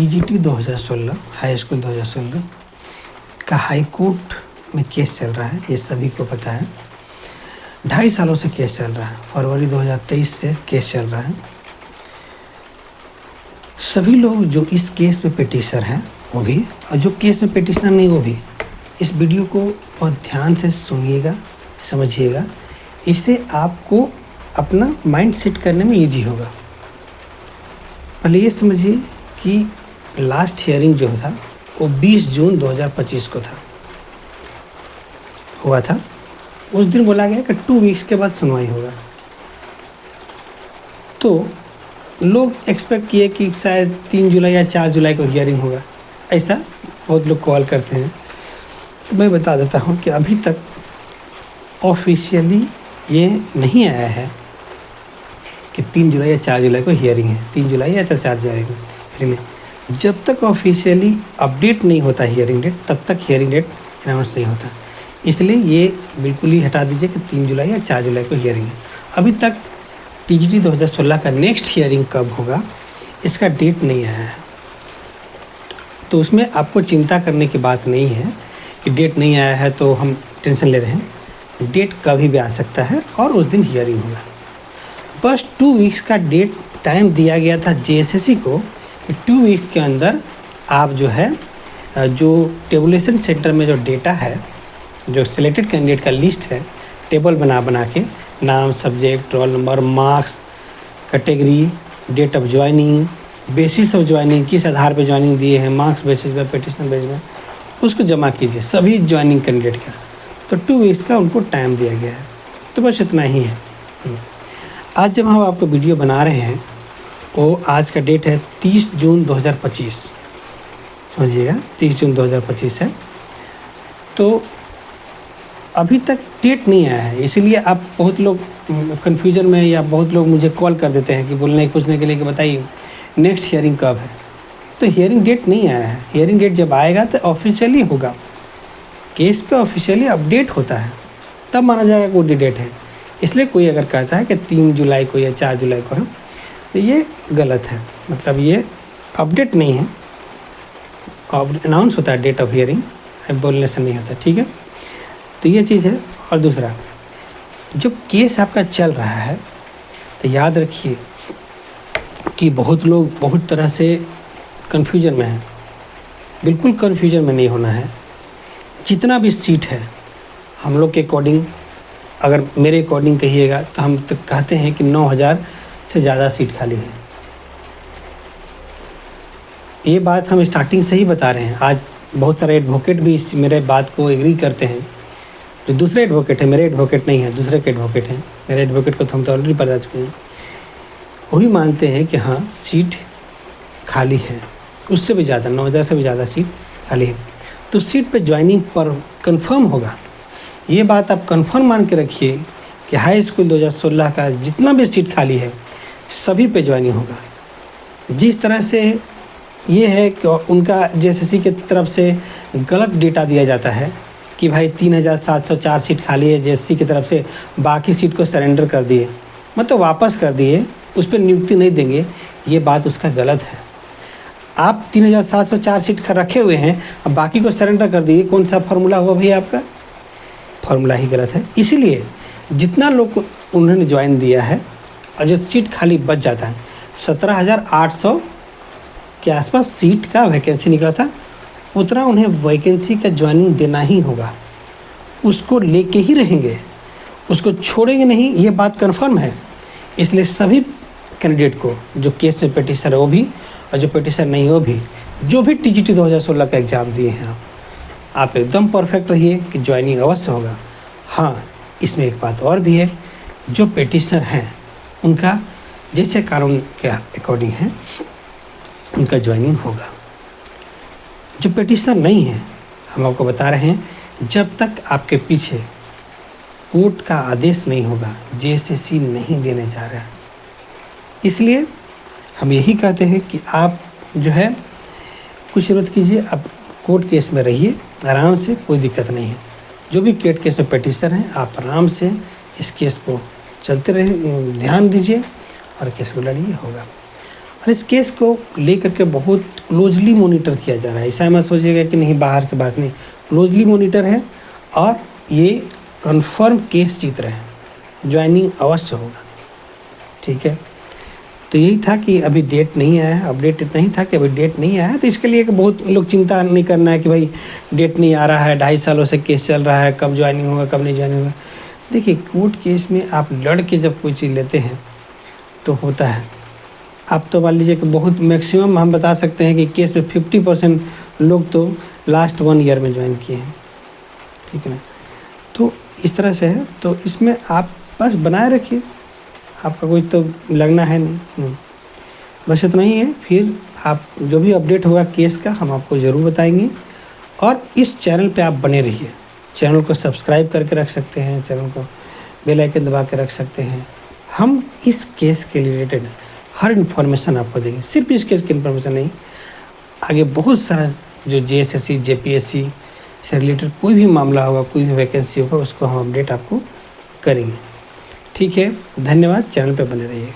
TGT 2016 high school 2016 का high court में case चल रहा है, ये सभी को पता है। 2.5 सालों से केस चल रहा है, फरवरी 2023 से केस चल रहा है। सभी लोग जो इस केस में पिटिशनर हैं वो भी, और जो केस में पिटिशनर नहीं वो भी, इस वीडियो को बहुत ध्यान से सुनिएगा, समझिएगा। इससे आपको अपना माइंड सेट करने में ईजी होगा। पहले ये समझिए कि लास्ट हियरिंग जो था वो 20 जून 2025 को हुआ था। उस दिन बोला गया कि 2 वीक्स के बाद सुनवाई होगा। तो लोग एक्सपेक्ट किए कि शायद 3 जुलाई या 4 जुलाई को हियरिंग होगा, ऐसा बहुत लोग कॉल करते हैं। तो मैं बता देता हूँ कि अभी तक ऑफिशियली ये नहीं आया है कि 3 जुलाई या 4 जुलाई को हियरिंग है, 3 जुलाई या 4 जुलाई को हियरिंग है। जब तक ऑफिशियली अपडेट नहीं होता हियरिंग डेट, तब तक हियरिंग डेट अनाउंस नहीं होता। इसलिए ये बिल्कुल ही हटा दीजिए कि 3 जुलाई या 4 जुलाई को हियरिंग है। अभी तक टीजीटी 2016 का नेक्स्ट हियरिंग कब होगा इसका डेट नहीं आया है। तो उसमें आपको चिंता करने की बात नहीं है कि डेट नहीं आया है तो हम टेंशन ले रहे हैं। डेट कभी भी आ सकता है और उस दिन हियरिंग होगा। बस 2 वीक्स का डेट टाइम दिया गया था जेएसएससी को कि 2 वीक्स के अंदर आप जो है जो टेबुलेशन सेंटर में जो डेटा है, जो सिलेक्टेड कैंडिडेट का लिस्ट है, टेबल बना के नाम, subject, roll number, marks, category, date of joining, basis of joining, किस आधार पे ज्वाइनिंग दिए हैं, मार्क्स बेसिस पे, पिटिशन बेसिस पे, उसको जमा कीजिए सभी ज्वाइनिंग कैंडिडेट का। तो 2 वीक्स का उनको टाइम दिया गया है। तो बस इतना ही है। आज जब हम आपको वीडियो बना रहे हैं वो आज का डेट है 30 जून 2025, समझिएगा 30 जून 2025 है। तो अभी तक डेट नहीं आया है, इसीलिए आप बहुत लोग कन्फ्यूजन में, या बहुत लोग मुझे कॉल कर देते हैं कि पूछने के लिए कि बताइए नेक्स्ट हियरिंग कब है। तो हियरिंग डेट नहीं आया है। हियरिंग डेट जब आएगा तो ऑफिशियली होगा। केस पे ऑफिशियली अपडेट होता है, तब माना जाएगा कोई डेट है। इसलिए कोई अगर कहता है कि 3 जुलाई को या 4 जुलाई को है तो ये गलत है। मतलब ये अपडेट नहीं है, अनाउंस होता है डेट ऑफ हियरिंग, बोलने से नहीं होता। ठीक है, तो ये चीज़ है। और दूसरा, जो केस आपका चल रहा है तो याद रखिए कि बहुत लोग बहुत तरह से कन्फ्यूजन में हैं। बिल्कुल कन्फ्यूजन में नहीं होना है। जितना भी सीट है हम लोग के अकॉर्डिंग, अगर मेरे अकॉर्डिंग कहिएगा तो हम तो कहते हैं कि 9000 से ज़्यादा सीट खाली है। ये बात हम स्टार्टिंग से ही बता रहे हैं। आज बहुत सारे एडवोकेट भी इस मेरे बात को एग्री करते हैं। जो दूसरे एडवोकेट हैं, मेरे एडवोकेट नहीं है, दूसरे के एडवोकेट हैं, मेरे एडवोकेट को तो हम तो ऑलरेडी बता चुके हैं, वही मानते हैं कि हाँ सीट खाली है। उससे भी ज़्यादा 9000 से भी ज़्यादा सीट खाली है। तो सीट पे ज्वाइनिंग पर कंफर्म होगा। ये बात आप कंफर्म मान के रखिए कि हाई स्कूल 2016 का जितना भी सीट खाली है सभी पे ज्वाइनिंग होगा। जिस तरह से ये है कि उनका जेएसएससी की तरफ से गलत डेटा दिया जाता है कि भाई 3704 सीट खाली है जेएसएससी की तरफ से, बाकी सीट को सरेंडर कर दिए, मतलब वापस कर दिए, उस पर नियुक्ति नहीं देंगे, ये बात उसका गलत है। आप 3704 सीट रखे हुए हैं, अब बाकी को सरेंडर कर दिए, कौन सा फार्मूला हुआ भैया आपका? फार्मूला ही गलत है। इसीलिए जितना लोग को उन्होंने ज्वाइन दिया है और जो सीट खाली बच जाता है, 17,800 के आसपास सीट का वैकेंसी निकला था, उतना उन्हें वैकेंसी का ज्वाइनिंग देना ही होगा। उसको लेके ही रहेंगे, उसको छोड़ेंगे नहीं, ये बात कन्फर्म है। इसलिए सभी कैंडिडेट को, जो केस में पिटिशनर है वो भी, और जो पिटिशनर नहीं है वो भी, जो भी टीजीटी 2016 का एग्ज़ाम दिए हैं आप एकदम परफेक्ट रहिए कि ज्वाइनिंग अवश्य होगा। हाँ, इसमें एक बात और भी है, जो पिटिशनर हैं उनका जैसे कानून के अकॉर्डिंग है उनका ज्वाइनिंग होगा। जो पिटिशनर नहीं है, हम आपको बता रहे हैं, जब तक आपके पीछे कोर्ट का आदेश नहीं होगा जेएसएससी नहीं देने जा रहा है। इसलिए हम यही कहते हैं कि आप जो है कुछ मत कीजिए, आप कोर्ट केस में रहिए आराम से, कोई दिक्कत नहीं है। जो भी कोर्ट केस में पिटिशनर हैं आप आराम से इस केस को चलते रहिए, ध्यान दीजिए और केस को लड़िए, होगा। और इस केस को लेकर के बहुत क्लोजली मॉनिटर किया जा रहा है। ऐसा मत सोचिएगा कि नहीं बाहर से बात नहीं, क्लोजली मॉनिटर है और ये कंफर्म केस जीत रहे हैं, ज्वाइनिंग अवश्य होगा। ठीक है, तो यही था कि अभी डेट नहीं आया है, अपडेट इतना ही था कि अभी डेट नहीं आया है। तो इसके लिए बहुत लोग चिंता नहीं करना है कि भाई डेट नहीं आ रहा है, 2.5 सालों से केस चल रहा है, कब ज्वाइनिंग होगा कब नहीं ज्वाइनिंग होगा। देखिए कोर्ट केस में आप लड़ के जब कोई चीज़ लेते हैं तो होता है। आप तो मान लीजिए कि बहुत मैक्सिमम हम बता सकते हैं कि केस में 50% लोग तो लास्ट 1 ईयर में ज्वाइन किए हैं। ठीक है ना, तो इस तरह से है। तो इसमें आप बस बनाए रखिए, आपका कुछ तो लगना है नहीं। बस इतना ही है। फिर आप जो भी अपडेट होगा केस का हम आपको ज़रूर बताएंगे। और इस चैनल पे आप बने रहिए, चैनल को सब्सक्राइब करके रख सकते हैं, चैनल को बेल आइकन दबा के रख सकते हैं। हम इस केस के रिलेटेड हर इन्फॉर्मेशन आपको देंगे, सिर्फ इस केस की इन्फॉर्मेशन नहीं, आगे बहुत सारा जो जेएसएससी जेपीएससी से रिलेटेड कोई भी मामला होगा, कोई भी वैकेंसी होगा, उसको हम अपडेट आपको करेंगे। ठीक है, धन्यवाद, चैनल पे बने रहिएगा।